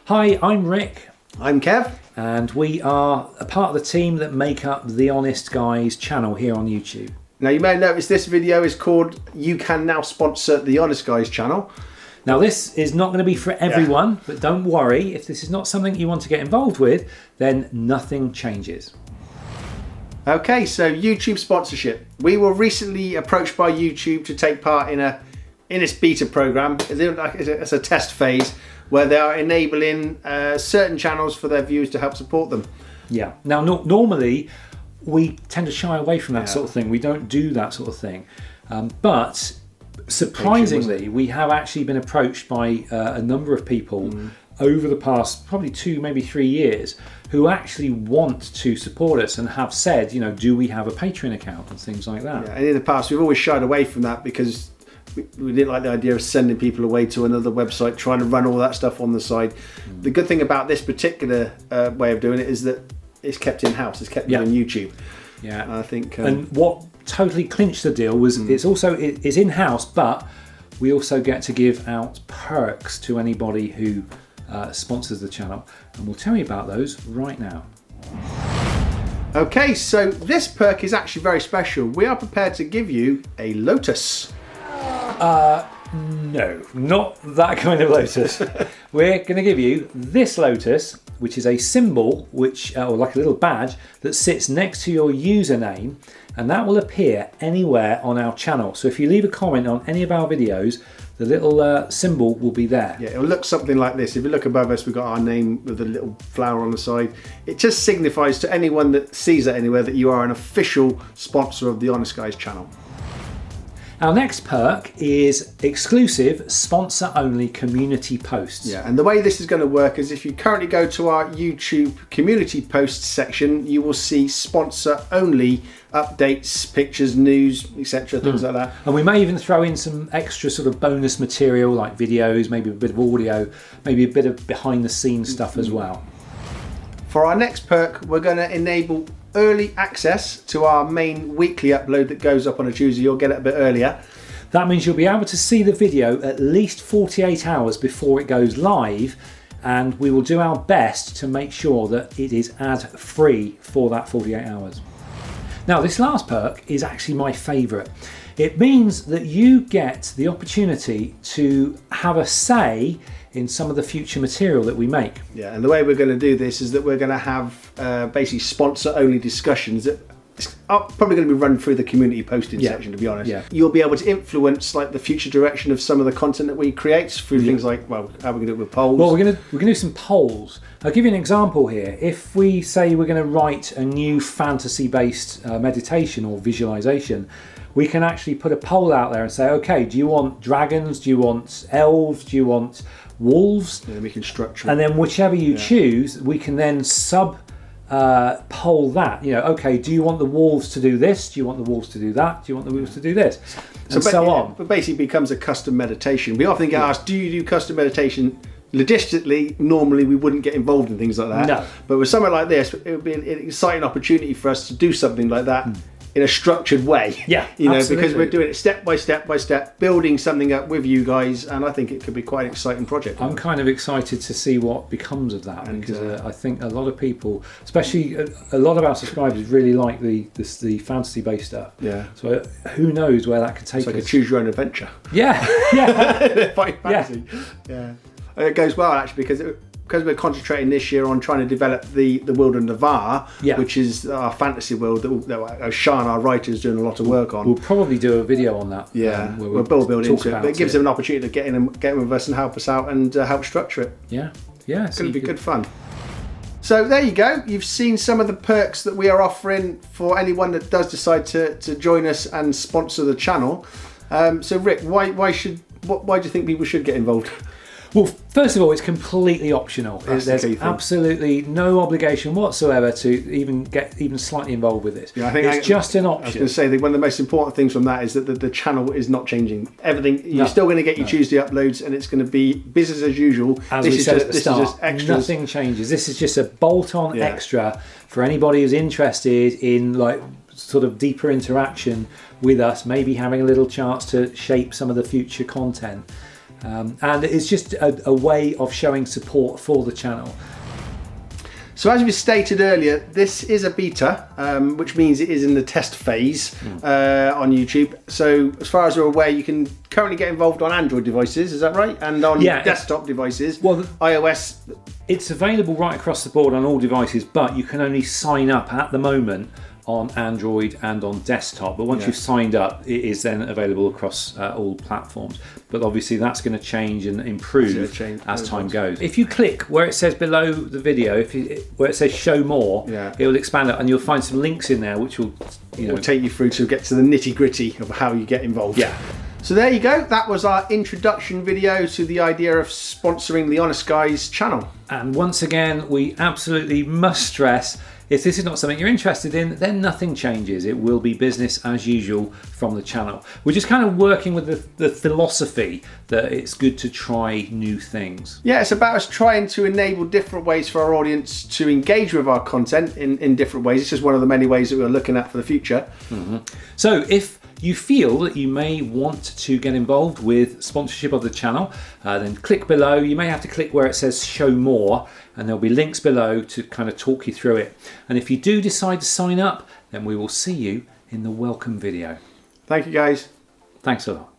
Hi, I'm Rick. I'm Kev. And we are a part of the team that make up the Honest Guys channel here on YouTube. Now you may notice this video is called You Can Now Sponsor the Honest Guys channel. Now this is not going to be for everyone, but don't worry, if this is not something you want to get involved with, then nothing changes. Okay, so YouTube sponsorship. We were recently approached by YouTube to take part in this beta program. It's a test phase where they are enabling certain channels for their viewers to help support them. Yeah. Now normally we tend to shy away from that sort of thing. We don't do that sort of thing. But surprisingly, we have actually been approached by a number of people over the past probably 2, maybe 3 years who actually want to support us and have said, you know, do we have a Patreon account and things like that. Yeah, and in the past we've always shied away from that because we didn't like the idea of sending people away to another website, trying to run all that stuff on the side. The good thing about this particular way of doing it is that it's kept in-house, it's kept on YouTube. Yeah, I think. And what totally clinched the deal was it's in-house, but we also get to give out perks to anybody who sponsors the channel, and we'll tell you about those right now. Okay, so this perk is actually very special. We are prepared to give you a lotus. No, not that kind of lotus. We're going to give you this lotus, which is a symbol, or like a little badge that sits next to your username, and that will appear anywhere on our channel. So if you leave a comment on any of our videos, the little symbol will be there. Yeah, it'll look something like this. If you look above us, we've got our name with a little flower on the side. It just signifies to anyone that sees it anywhere that you are an official sponsor of the Honest Guys channel. Our next perk is exclusive sponsor-only community posts. Yeah, and the way this is going to work is if you currently go to our YouTube community posts section, you will see sponsor-only updates, pictures, news, etc., things like that. And we may even throw in some extra sort of bonus material like videos, maybe a bit of audio, maybe a bit of behind-the-scenes stuff as well. For our next perk, we're going to enable early access to our main weekly upload that goes up on a Tuesday. You'll get it a bit earlier. That means you'll be able to see the video at least 48 hours before it goes live, and we will do our best to make sure that it is ad-free for that 48 hours. Now, this last perk is actually my favourite. It means that you get the opportunity to have a say in some of the future material that we make. Yeah, and the way we're going to do this is that we're going to have basically sponsor-only discussions that are probably going to be run through the community posting section, to be honest. Yeah. You'll be able to influence like the future direction of some of the content that we create through things like, well, how we're going to do it with polls. Well, we're going to do some polls. I'll give you an example here. If we say we're going to write a new fantasy-based meditation or visualization, we can actually put a poll out there and say, okay, do you want dragons? Do you want elves? Do you want wolves? Yeah, we can structure it. And then whichever you choose, we can then poll that. You know, okay, do you want the wolves to do this? Do you want the wolves to do that? Do you want the wolves to do this? And so on. But basically becomes a custom meditation. We often get asked, do you do custom meditation? Logistically, normally we wouldn't get involved in things like that. No. But with something like this, it would be an exciting opportunity for us to do something like that in a structured way. Yeah, you know, absolutely. because we're doing it step by step by step, building something up with you guys, and I think it could be quite an exciting project. I'm kind of excited to see what becomes of that, because I think a lot of people, especially a lot of our subscribers, really like the fantasy-based stuff. Yeah. So who knows where that could take us? It's like a choose your own adventure. Yeah. Yeah. Fighting fantasy. Yeah. It goes well actually because we're concentrating this year on trying to develop the world of Navarre, which is our fantasy world that Sean, our writer, is doing a lot of work on. We'll probably do a video on that. Yeah, we'll build into it. But it gives them an opportunity to get in with us and help us out and help structure it. Yeah, yeah. It's going to be good fun. So there you go. You've seen some of the perks that we are offering for anyone that does decide to join us and sponsor the channel. So Rick, why do you think people should get involved? Well, first of all, it's completely optional. There's absolutely no obligation whatsoever to even get slightly involved with this. Yeah, it's just an option. I was going to say that one of the most important things from that is that the channel is not changing. Everything, you're still going to get your Tuesday uploads, and it's going to be business as usual. As we said at the start, this is just extras. Nothing changes. This is just a bolt-on extra for anybody who's interested in like sort of deeper interaction with us, maybe having a little chance to shape some of the future content. And it's just a way of showing support for the channel. So as we stated earlier, this is a beta, which means it is in the test phase on YouTube. So as far as we're aware, you can currently get involved on Android devices, is that right? And on desktop devices, iOS. It's available right across the board on all devices, but you can only sign up at the moment on Android and on desktop. But once you've signed up, it is then available across all platforms. But obviously that's going to change and improve as time goes. If you click where it says below the video, where it says show more, it will expand it, and you'll find some links in there which will will take you through to get to the nitty-gritty of how you get involved. So there you go, that was our introduction video to the idea of sponsoring the Honest Guys channel. And once again, we absolutely must stress, if this is not something you're interested in, then nothing changes. It will be business as usual from the channel. We're just kind of working with the philosophy that it's good to try new things. Yeah, it's about us trying to enable different ways for our audience to engage with our content in different ways. It's just one of the many ways that we're looking at for the future. So if you feel that you may want to get involved with sponsorship of the channel, then click below. You may have to click where it says show more, and there'll be links below to kind of talk you through it. And if you do decide to sign up, then we will see you in the welcome video. Thank you guys. Thanks a lot.